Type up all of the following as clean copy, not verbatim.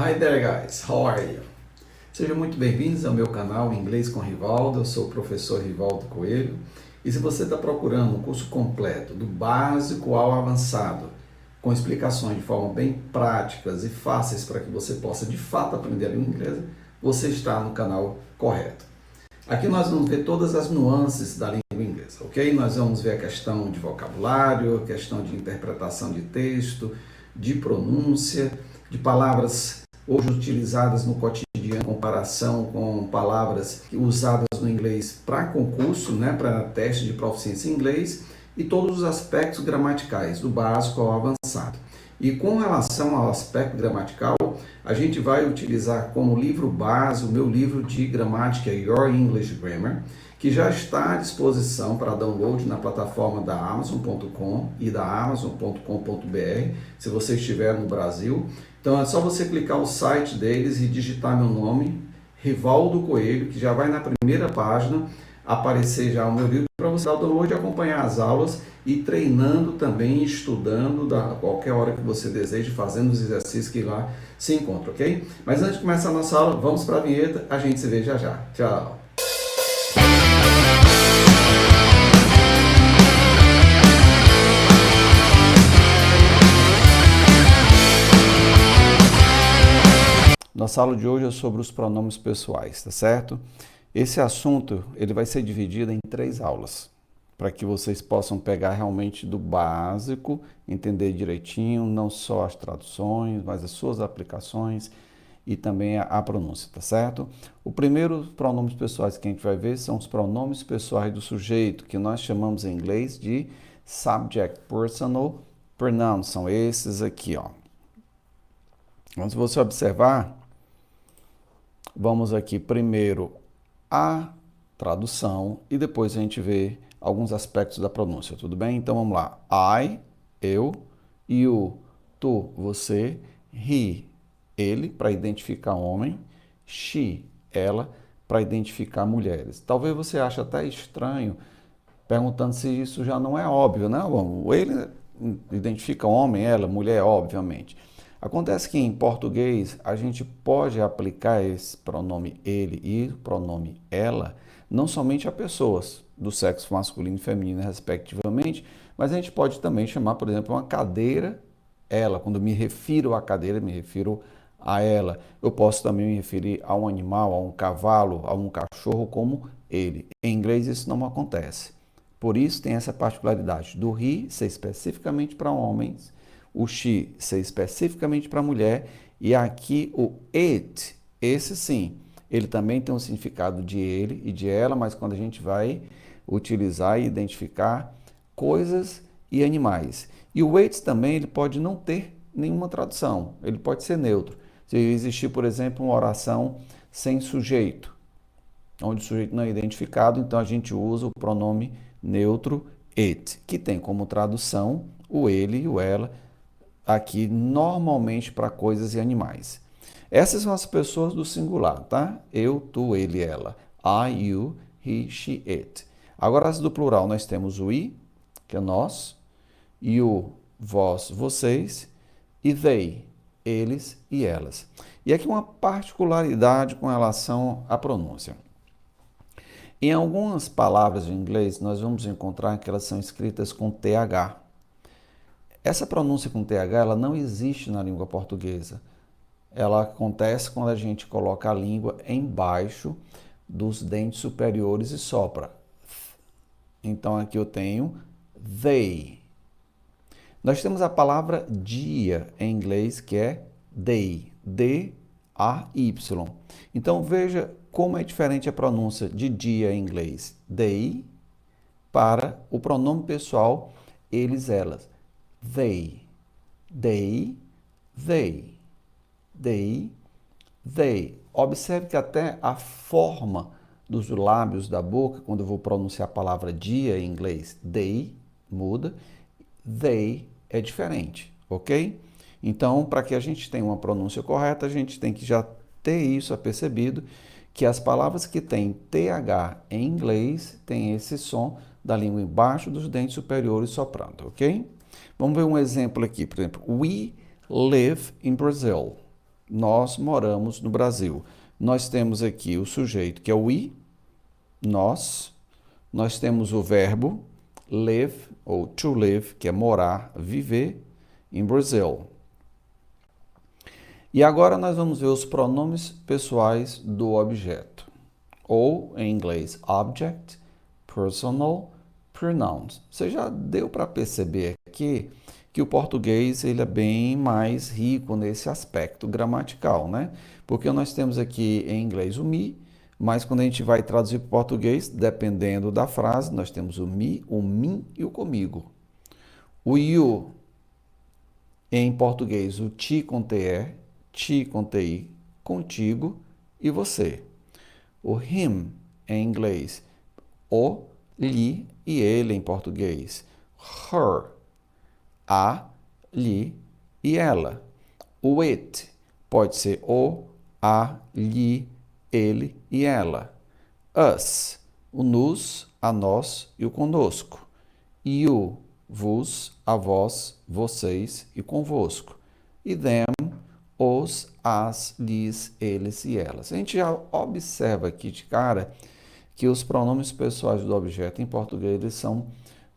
Hi there guys, how are you? Sejam muito bem-vindos ao meu canal Inglês com Rivaldo, eu sou o professor Rivaldo Coelho e se você está procurando um curso completo do básico ao avançado, com explicações de forma bem práticas e fáceis para que você possa de fato aprender a língua inglesa, você está no canal correto. Aqui nós vamos ver todas as nuances da língua inglesa, ok? Nós vamos ver a questão de vocabulário, a questão de interpretação de texto, de pronúncia, de palavras hoje utilizadas no cotidiano em comparação com palavras usadas no inglês para concurso, né, para teste de proficiência em inglês e todos os aspectos gramaticais, do básico ao avançado. E com relação ao aspecto gramatical, a gente vai utilizar como livro base o meu livro de gramática Your English Grammar, que já está à disposição para download na plataforma da Amazon.com e da Amazon.com.br, se você estiver no Brasil. Então é só você clicar no site deles e digitar meu nome, Rivaldo Coelho, que já vai na primeira página aparecer já o meu livro para você dar o download e acompanhar as aulas e treinando também, estudando a qualquer hora que você deseje, fazendo os exercícios que lá se encontram, ok? Mas antes de começar a nossa aula, vamos para a vinheta, a gente se vê já já. Tchau! Nossa aula de hoje é sobre os pronomes pessoais, tá certo? Esse assunto ele vai ser dividido em 3 aulas, para que vocês possam pegar realmente do básico, entender direitinho, não só as traduções, mas as suas aplicações e também a pronúncia, tá certo? O primeiro pronomes pessoais que a gente vai ver são os pronomes pessoais do sujeito, que nós chamamos em inglês de subject personal pronouns, são esses aqui, ó. Então, se você observar, vamos aqui primeiro a tradução e depois a gente vê alguns aspectos da pronúncia, tudo bem? Então vamos lá. I, eu, you, tu, você, he, ele, para identificar homem, she, ela, para identificar mulheres. Talvez você ache até estranho, perguntando se isso já não é óbvio, né? Bom, ele identifica homem, ela, mulher, obviamente. Acontece que em português a gente pode aplicar esse pronome ele e o pronome ela não somente a pessoas do sexo masculino e feminino respectivamente, mas a gente pode também chamar, por exemplo, uma cadeira ela. Quando me refiro à cadeira, me refiro a ela. Eu posso também me referir a um animal, a um cavalo, a um cachorro como ele. Em inglês isso não acontece. Por isso tem essa particularidade do he ser especificamente para homens, o she ser especificamente para mulher e aqui o it, esse sim, ele também tem um significado de ele e de ela, mas quando a gente vai utilizar e identificar coisas e animais. E o it também ele pode não ter nenhuma tradução, ele pode ser neutro. Se existir, por exemplo, uma oração sem sujeito, onde o sujeito não é identificado, então a gente usa o pronome neutro it, que tem como tradução o ele e o ela, aqui normalmente para coisas e animais. Essas são as pessoas do singular, tá? Eu, tu, ele, ela. I, you, he, she, it. Agora as do plural nós temos o we, que é nós, you, vós, vocês, e they, eles e elas. E aqui uma particularidade com relação à pronúncia. Em algumas palavras em inglês nós vamos encontrar que elas são escritas com TH. Essa pronúncia com TH ela não existe na língua portuguesa. Ela acontece quando a gente coloca a língua embaixo dos dentes superiores e sopra. Então aqui eu tenho they. Nós temos a palavra dia em inglês que é day, D-A-Y. Então veja como é diferente a pronúncia de dia em inglês, day, para o pronome pessoal eles, elas. They, they, they, they, they. Observe que até a forma dos lábios da boca, quando eu vou pronunciar a palavra dia em inglês, they, muda, they é diferente, ok? Então, para que a gente tenha uma pronúncia correta, a gente tem que já ter isso apercebido, que as palavras que têm TH em inglês têm esse som da língua embaixo dos dentes superiores soprando, ok? Vamos ver um exemplo aqui, por exemplo, we live in Brazil. Nós moramos no Brasil. Nós temos aqui o sujeito, que é o we, nós. Nós temos o verbo live, ou to live, que é morar, viver, em Brasil. E agora nós vamos ver os pronomes pessoais do objeto. Ou, em inglês, object, personal, pronouns. Você já deu para perceber aqui que o português ele é bem mais rico nesse aspecto gramatical, né? Porque nós temos aqui em inglês o me, mas quando a gente vai traduzir para o português, dependendo da frase, nós temos o me, o mim e o comigo. O you, em português, o ti com ti com ti, contigo e você. O him, em inglês, o, lhe e ele em português. Her, a, lhe e ela. O it pode ser o, a, lhe, ele e ela. Us, o nos, a nós e o conosco. You, vos, a vós, vocês e convosco. E them, os, as, lhes, eles e elas. A gente já observa aqui de cara que os pronomes pessoais do objeto em português eles são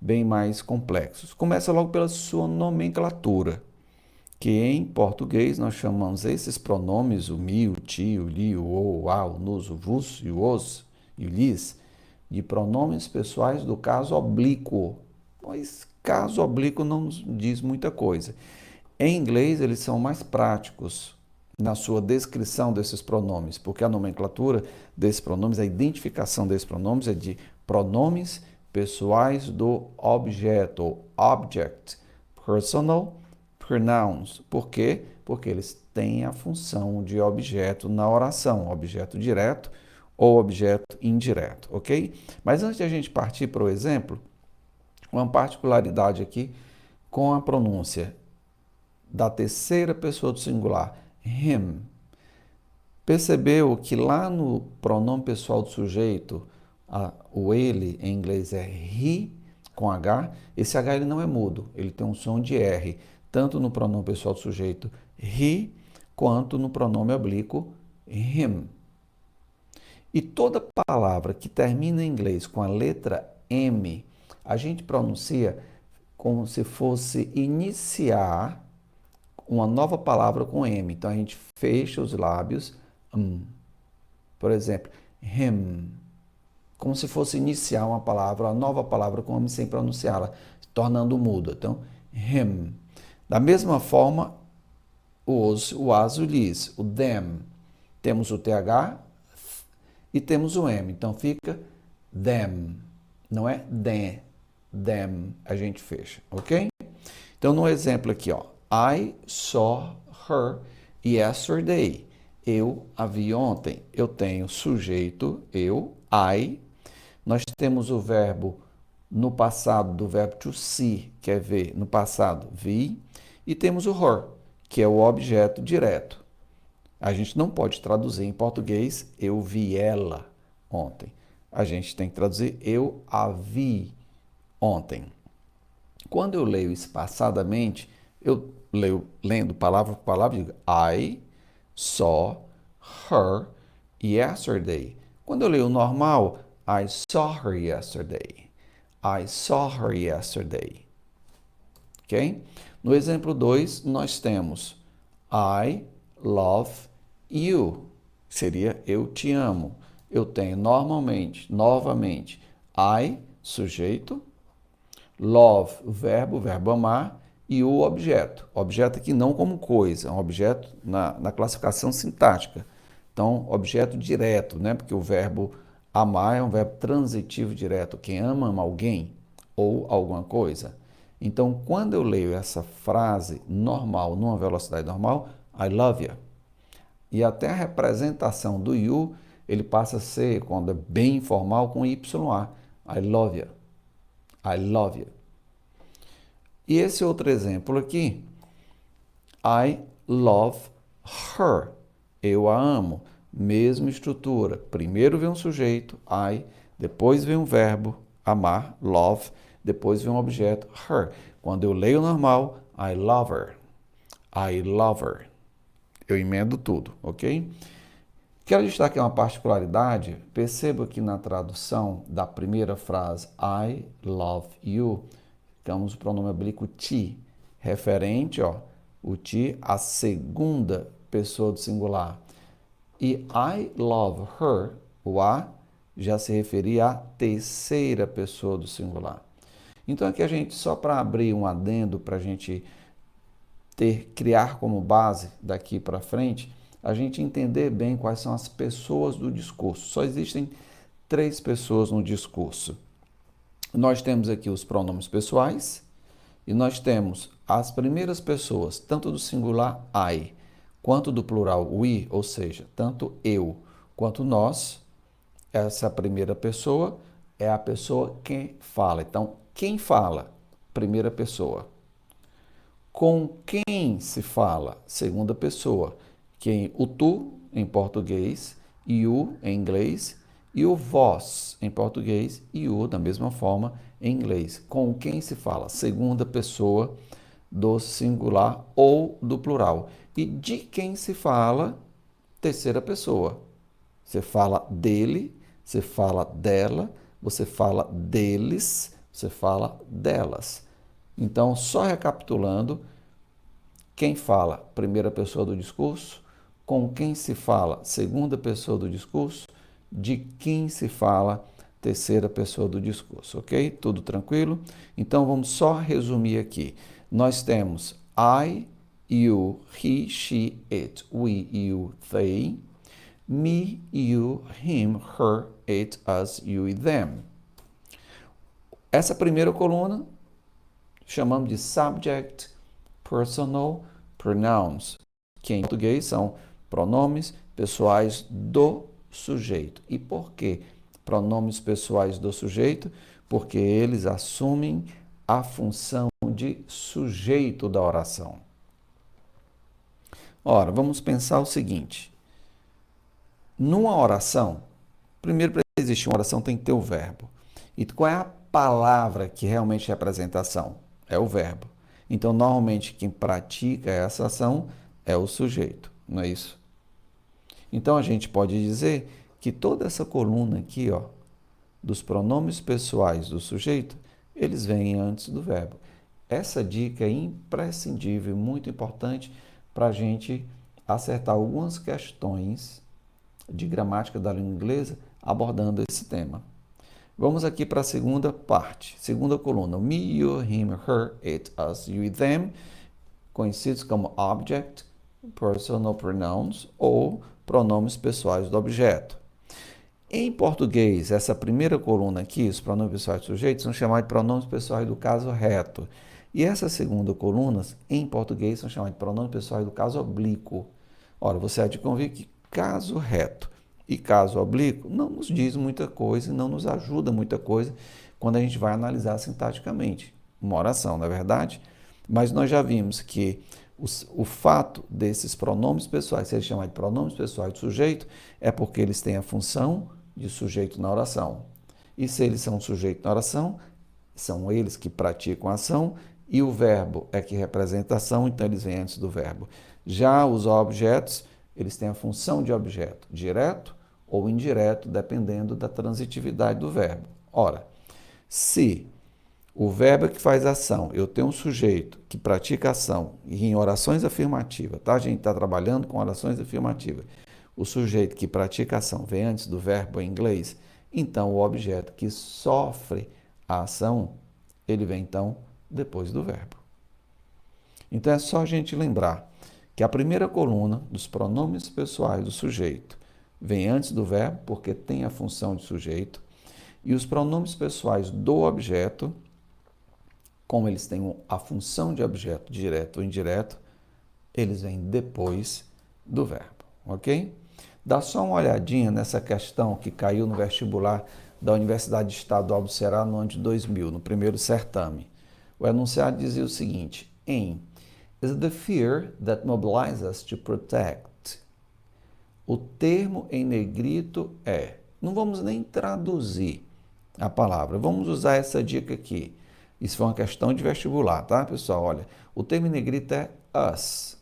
bem mais complexos. Começa logo pela sua nomenclatura, que em português nós chamamos esses pronomes, o me, o ti, o li, o o a, o nos, o vos, e o os e o lhes, de pronomes pessoais do caso oblíquo. Mas caso oblíquo não nos diz muita coisa. Em inglês, eles são mais práticos na sua descrição desses pronomes, porque a nomenclatura desses pronomes, a identificação desses pronomes é de pronomes pessoais do objeto, object, personal, pronouns. Por quê? Porque eles têm a função de objeto na oração, objeto direto ou objeto indireto, ok? Mas antes de a gente partir para o exemplo, uma particularidade aqui com a pronúncia da terceira pessoa do singular, him. Percebeu que lá no pronome pessoal do sujeito, o ele em inglês é he, com H, esse H ele não é mudo, ele tem um som de R, tanto no pronome pessoal do sujeito he, quanto no pronome oblíquo him. E toda palavra que termina em inglês com a letra M, a gente pronuncia como se fosse iniciar uma nova palavra com M. Então, a gente fecha os lábios. Por exemplo, him. Como se fosse iniciar uma palavra, uma nova palavra com M sem pronunciá-la, tornando muda. Então, him. Da mesma forma, o os, o as, o lhes, o them. Temos o TH e temos o M. Então, fica them. Não é them. A gente fecha, ok? Então, no exemplo aqui, ó. I saw her yesterday. Eu a vi ontem. Eu tenho sujeito, eu, I. Nós temos o verbo no passado, do verbo to see, que é ver, no passado, vi. E temos o her, que é o objeto direto. A gente não pode traduzir em português, eu vi ela ontem. A gente tem que traduzir, eu a vi ontem. Quando eu leio espaçadamente, eu leio lendo palavra por palavra, digo I saw her yesterday. Quando eu leio normal, I saw her yesterday. I saw her yesterday. Ok? No exemplo 2, nós temos I love you. Seria eu te amo. Eu tenho novamente, I, sujeito, love, verbo amar, e o objeto. Objeto aqui não como coisa, é um objeto na classificação sintática. Então, objeto direto, né? Porque o verbo amar é um verbo transitivo direto. Quem ama, ama alguém ou alguma coisa. Então, quando eu leio essa frase normal, numa velocidade normal, I love you. E até a representação do you, ele passa a ser, quando é bem informal, com YA. I love you. I love you. E esse outro exemplo aqui, I love her. Eu a amo. Mesma estrutura. Primeiro vem um sujeito, I, depois vem um verbo, amar, love, depois vem um objeto, her. Quando eu leio normal, I love her. I love her. Eu emendo tudo, ok? Quero destacar uma particularidade. Perceba que na tradução da primeira frase, I love you, temos o pronome oblíquo te, referente, ó, o te à segunda pessoa do singular. E I love her, o a, já se referia à terceira pessoa do singular. Então aqui a gente, só para abrir um adendo, para a gente criar como base daqui para frente, a gente entender bem quais são as pessoas do discurso. Só existem 3 pessoas no discurso. Nós temos aqui os pronomes pessoais e nós temos as primeiras pessoas, tanto do singular I, quanto do plural we, ou seja, tanto eu quanto nós. Essa primeira pessoa é a pessoa que fala. Então, quem fala? Primeira pessoa. Com quem se fala? Segunda pessoa. O tu, em português, e o, em inglês, e o vós, em português, e o, da mesma forma, em inglês. Com quem se fala? Segunda pessoa do singular ou do plural. E de quem se fala? Terceira pessoa. Você fala dele, você fala dela, você fala deles, você fala delas. Então, só recapitulando, quem fala? Primeira pessoa do discurso. Com quem se fala? Segunda pessoa do discurso. De quem se fala? Terceira pessoa do discurso, ok? Tudo tranquilo? Então, vamos só resumir aqui. Nós temos I, you, he, she, it, we, you, they. Me, you, him, her, it, us, you e them. Essa primeira coluna chamamos de subject, personal, pronouns, que em português são pronomes pessoais do sujeito. E por que pronomes pessoais do sujeito? Porque eles assumem a função de sujeito da oração. Ora, vamos pensar o seguinte. Numa oração, primeiro, para existir uma oração tem que ter o verbo. E qual é a palavra que realmente é representação? É o verbo. Então, normalmente, quem pratica essa ação é o sujeito, não é isso? Então, a gente pode dizer que toda essa coluna aqui, ó, dos pronomes pessoais do sujeito, eles vêm antes do verbo. Essa dica é imprescindível, muito importante para a gente acertar algumas questões de gramática da língua inglesa abordando esse tema. Vamos aqui para a segunda parte, segunda coluna. Me, you, him, her, it, us, you e them, conhecidos como object, personal pronouns ou pronomes pessoais do objeto. Em português, essa primeira coluna aqui, os pronomes pessoais do sujeito, são chamados de pronomes pessoais do caso reto. E essa segunda coluna, em português, são chamados de pronomes pessoais do caso oblíquo. Ora, você há de convir que caso reto e caso oblíquo não nos diz muita coisa, não nos ajuda muita coisa quando a gente vai analisar sintaticamente uma oração, não é verdade? Mas nós já vimos que o fato desses pronomes pessoais serem chamados de pronomes pessoais do sujeito é porque eles têm a função de sujeito na oração. E se eles são sujeito na oração, são eles que praticam a ação e o verbo é que representa a ação, então eles vêm antes do verbo. Já os objetos, eles têm a função de objeto, direto ou indireto, dependendo da transitividade do verbo. Ora, se o verbo é que faz ação, eu tenho um sujeito que pratica ação e em orações afirmativas, tá? A gente está trabalhando com orações afirmativas. O sujeito que pratica ação vem antes do verbo em inglês, então o objeto que sofre a ação, ele vem então depois do verbo. Então é só a gente lembrar que a primeira coluna dos pronomes pessoais do sujeito vem antes do verbo, porque tem a função de sujeito, e os pronomes pessoais do objeto, como eles têm a função de objeto direto ou indireto, eles vêm depois do verbo, ok? Dá só uma olhadinha nessa questão que caiu no vestibular da Universidade Estadual do Ceará no ano de 2000, no primeiro certame. O enunciado dizia o seguinte: is the fear that mobilizes us to protect. O termo em negrito é, não vamos nem traduzir a palavra, vamos usar essa dica aqui. Isso foi uma questão de vestibular, tá, pessoal? Olha, o termo em negrito é us.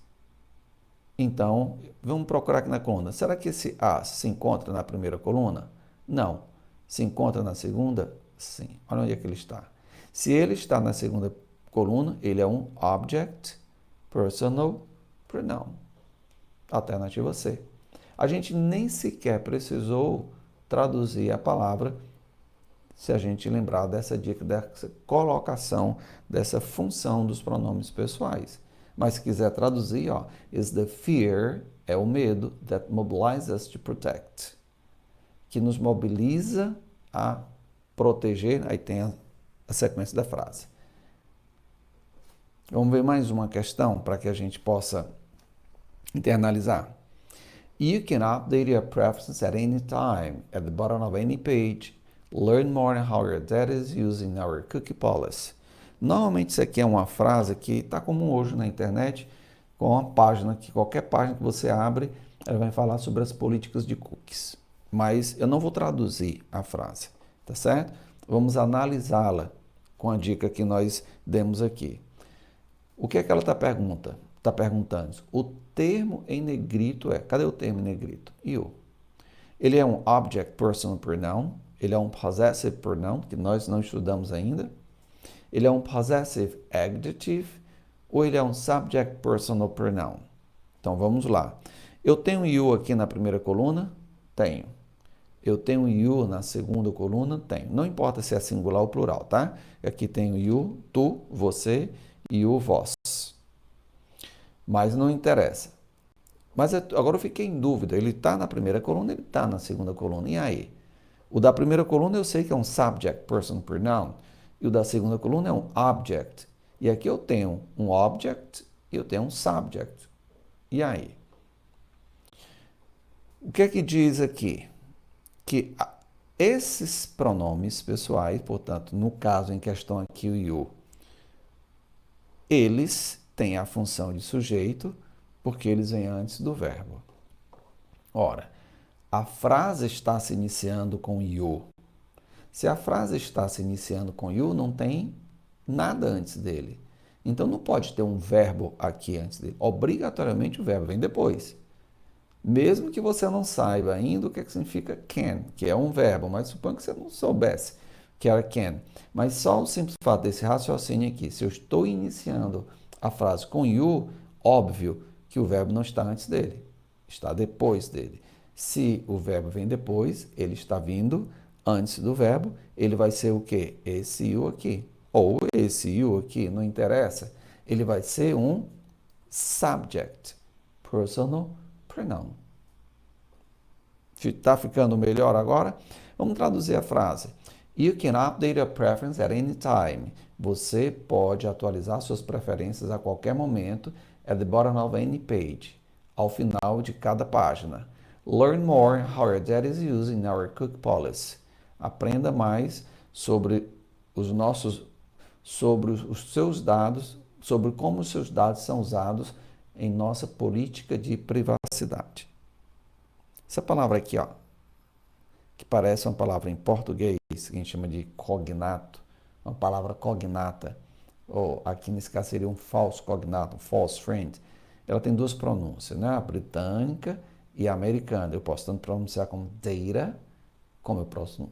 Então, vamos procurar aqui na coluna. Será que esse as se encontra na primeira coluna? Não. Se encontra na segunda? Sim. Olha onde é que ele está. Se ele está na segunda coluna, ele é um object personal pronoun. Alternativa C. A gente nem sequer precisou traduzir a palavra se a gente lembrar dessa dica, dessa colocação, dessa função dos pronomes pessoais. Mas se quiser traduzir, ó, is the fear, é o medo, that mobilizes us to protect, que nos mobiliza a proteger, aí tem a sequência da frase. Vamos ver mais uma questão para que a gente possa internalizar. You can update your preferences at any time, at the bottom of any page. Learn more on how your data is using our cookie policy. Normalmente isso aqui é uma frase que está comum hoje na internet, com uma página que qualquer página que você abre, ela vai falar sobre as políticas de cookies. Mas eu não vou traduzir a frase, tá certo? Vamos analisá-la com a dica que nós demos aqui. O que é que ela está perguntando? O termo em negrito cadê o termo em negrito? You. Ele é um object personal pronoun, ele é um possessive pronoun, que nós não estudamos ainda. Ele é um possessive adjective ou ele é um subject personal pronoun? Então vamos lá. Eu tenho you aqui na primeira coluna? Tenho. Eu tenho you na segunda coluna? Tenho. Não importa se é singular ou plural, tá? Aqui tenho you, tu, você, e o vós. Mas não interessa. Mas agora eu fiquei em dúvida. Ele está na primeira coluna, ele está na segunda coluna. E aí? O da primeira coluna eu sei que é um subject personal pronoun. E o da segunda coluna é um object. E aqui eu tenho um object e eu tenho um subject. E aí? O que é que diz aqui? Que esses pronomes pessoais, portanto, no caso em questão aqui o you, eles têm a função de sujeito porque eles vêm antes do verbo. Ora, a frase está se iniciando com you. Se a frase está se iniciando com you, não tem nada antes dele. Então não pode ter um verbo aqui antes dele. Obrigatoriamente o verbo vem depois. Mesmo que você não saiba ainda o que significa can, que é um verbo, mas suponho que você não soubesse que era can. Mas só o simples fato desse raciocínio aqui, se eu estou iniciando a frase com you, óbvio que o verbo não está antes dele, está depois dele. Se o verbo vem depois, ele está vindo antes do verbo, ele vai ser o quê? Esse you aqui. Ou esse you aqui, não interessa. Ele vai ser um subject, personal pronoun. Está ficando melhor agora? Vamos traduzir a frase. You can update your preference at any time. Você pode atualizar suas preferências a qualquer momento at the bottom of any page, ao final de cada página. Learn more how your data is used in our cookie policy. Aprenda mais sobre os seus dados, sobre como os seus dados são usados em nossa política de privacidade. Essa palavra aqui, ó, que parece uma palavra em português, que a gente chama de cognato, uma palavra cognata, ou aqui nesse caso seria um falso cognato, um false friend. Ela tem duas pronúncias, né? A britânica e a americana. Eu posso tanto pronunciar como data, como eu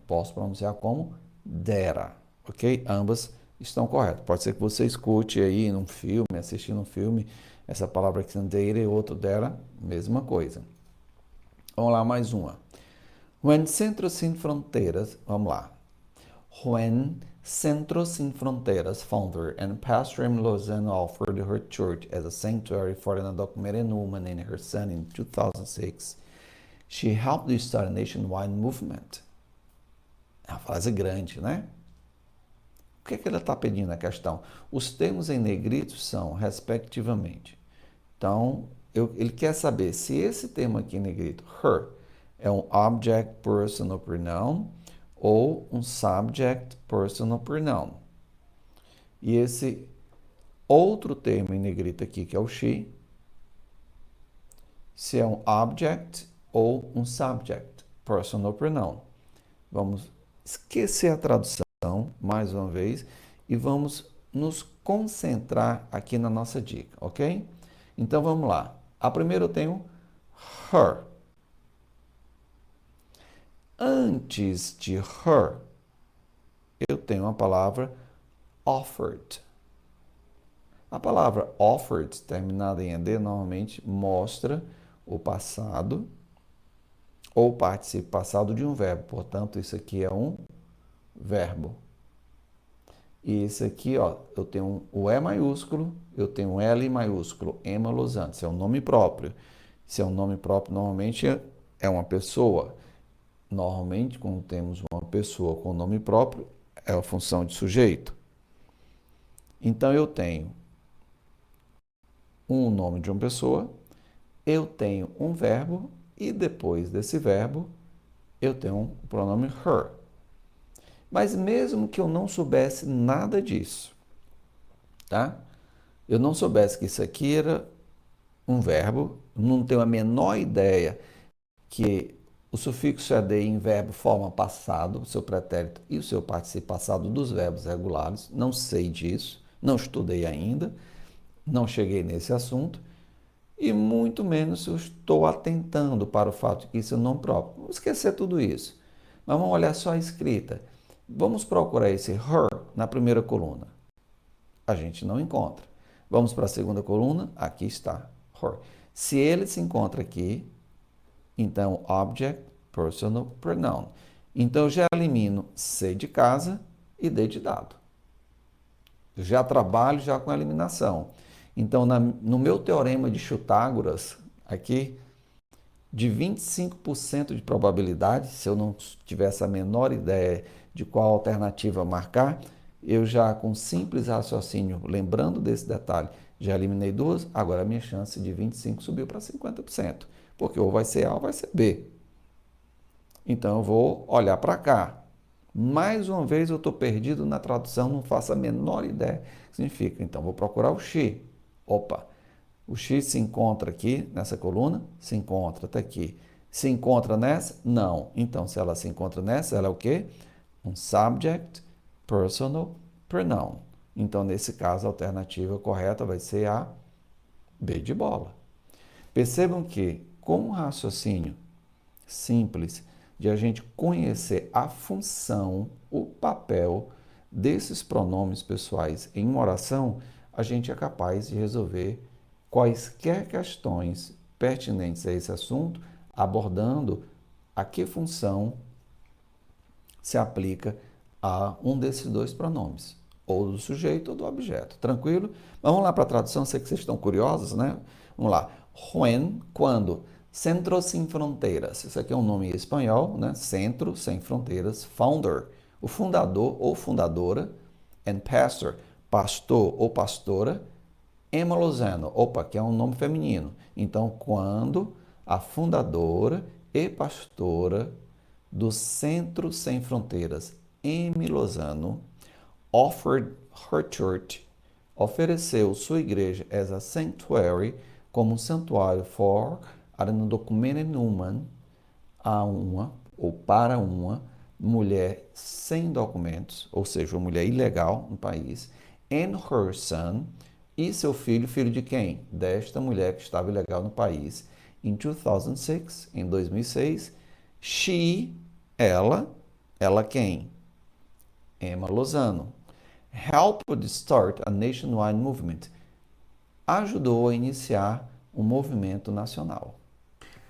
posso pronunciar como data, ok? Ambas estão corretas. Pode ser que você escute aí num filme, assistindo um filme, essa palavra aqui, data e outro data, mesma coisa. Vamos lá, mais uma. When Centros Sem Fronteiras, vamos lá. When Centros Sem Fronteiras founder and pastor M. Lozano offered her church as a sanctuary for an undocumented woman and her son in 2006, she helped to start a nationwide movement. É uma frase grande, né? O que é que ela está pedindo na questão? Os termos em negrito são, respectivamente. Então, ele quer saber se esse termo aqui em negrito, her, é um object personal pronoun ou um subject personal pronoun. E esse outro termo em negrito aqui, que é o she, se é um object ou um subject personal pronoun. Vamos esquecer a tradução mais uma vez e vamos nos concentrar aqui na nossa dica, ok? Então vamos lá. A primeira eu tenho her. Antes de her, eu tenho a palavra offered. A palavra offered, terminada em ed, normalmente mostra o passado ou participo passado de um verbo. Portanto, isso aqui é um verbo. E esse aqui, ó, eu tenho o E maiúsculo, eu tenho um L maiúsculo, Emma Los Angeles. É um nome próprio. Se é um nome próprio, normalmente é uma pessoa. Normalmente, quando temos uma pessoa com nome próprio, é a função de sujeito. Então, eu tenho um nome de uma pessoa, eu tenho um verbo e depois desse verbo, eu tenho o pronome her. Mas mesmo que eu não soubesse nada disso, tá? Eu não soubesse que isso aqui era um verbo, não tenho a menor ideia que o sufixo ed em verbo forma passado, o seu pretérito e o seu participio passado dos verbos regulares, não sei disso, não estudei ainda, não cheguei nesse assunto, e muito menos eu estou atentando para o fato de que isso é nome próprio. Vamos esquecer tudo isso. Mas vamos olhar só a escrita. Vamos procurar esse her na primeira coluna. A gente não encontra. Vamos para a segunda coluna, aqui está, her. Se ele se encontra aqui, então object, personal, pronoun. Então eu já elimino C de casa e D de dado. Eu já trabalho já com a eliminação. Então no meu teorema de Chutágoras, aqui, de 25% de probabilidade, se eu não tivesse a menor ideia de qual alternativa marcar, eu já com simples raciocínio, lembrando desse detalhe, já eliminei duas, agora a minha chance de 25% subiu para 50%, porque ou vai ser A ou vai ser B. Então eu vou olhar para cá. Mais uma vez eu estou perdido na tradução, não faço a menor ideia do que significa. Então vou procurar o she. Opa, o she se encontra aqui nessa coluna? Se encontra, está aqui. Se encontra nessa? Não. Então se ela se encontra nessa, ela é o quê? Um subject, personal, pronoun. Então nesse caso a alternativa correta vai ser a B de bola. Percebam que com um raciocínio simples de a gente conhecer a função, o papel desses pronomes pessoais em uma oração, a gente é capaz de resolver quaisquer questões pertinentes a esse assunto, abordando a que função se aplica a um desses dois pronomes, ou do sujeito ou do objeto. Tranquilo? Vamos lá para a tradução, sei que vocês estão curiosos, né? Vamos lá. When, quando? Centro Sem Fronteiras. Isso aqui é um nome em espanhol, né? Centro Sem Fronteiras. Founder, o fundador ou fundadora. And pastor, pastor ou pastora. Emma Lozano, opa, que é um nome feminino. Então, quando a fundadora e pastora do Centro Sem Fronteiras, Emma Lozano, offered her church, ofereceu sua igreja as a sanctuary, como um santuário for an undocumented woman, a uma ou para uma mulher sem documentos, ou seja, uma mulher ilegal no país, and her son, e seu filho, filho de quem? Desta mulher que estava ilegal no país. In 2006, em 2006, she, ela quem? Emma Lozano, helped start a nationwide movement, ajudou a iniciar um movimento nacional.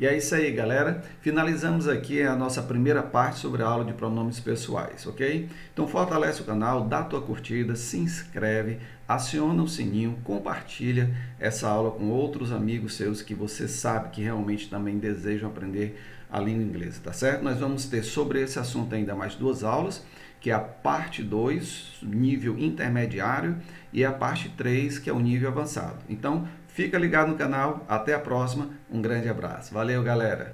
E é isso aí, galera. Finalizamos aqui a nossa primeira parte sobre a aula de pronomes pessoais, ok? Então fortalece o canal, dá a tua curtida, se inscreve, aciona o sininho, compartilha essa aula com outros amigos seus que você sabe que realmente também desejam aprender a língua inglesa, tá certo? Nós vamos ter sobre esse assunto ainda mais duas aulas, que é a parte 2, nível intermediário, e a parte 3, que é o nível avançado. Então, fica ligado no canal, até a próxima, um grande abraço. Valeu, galera!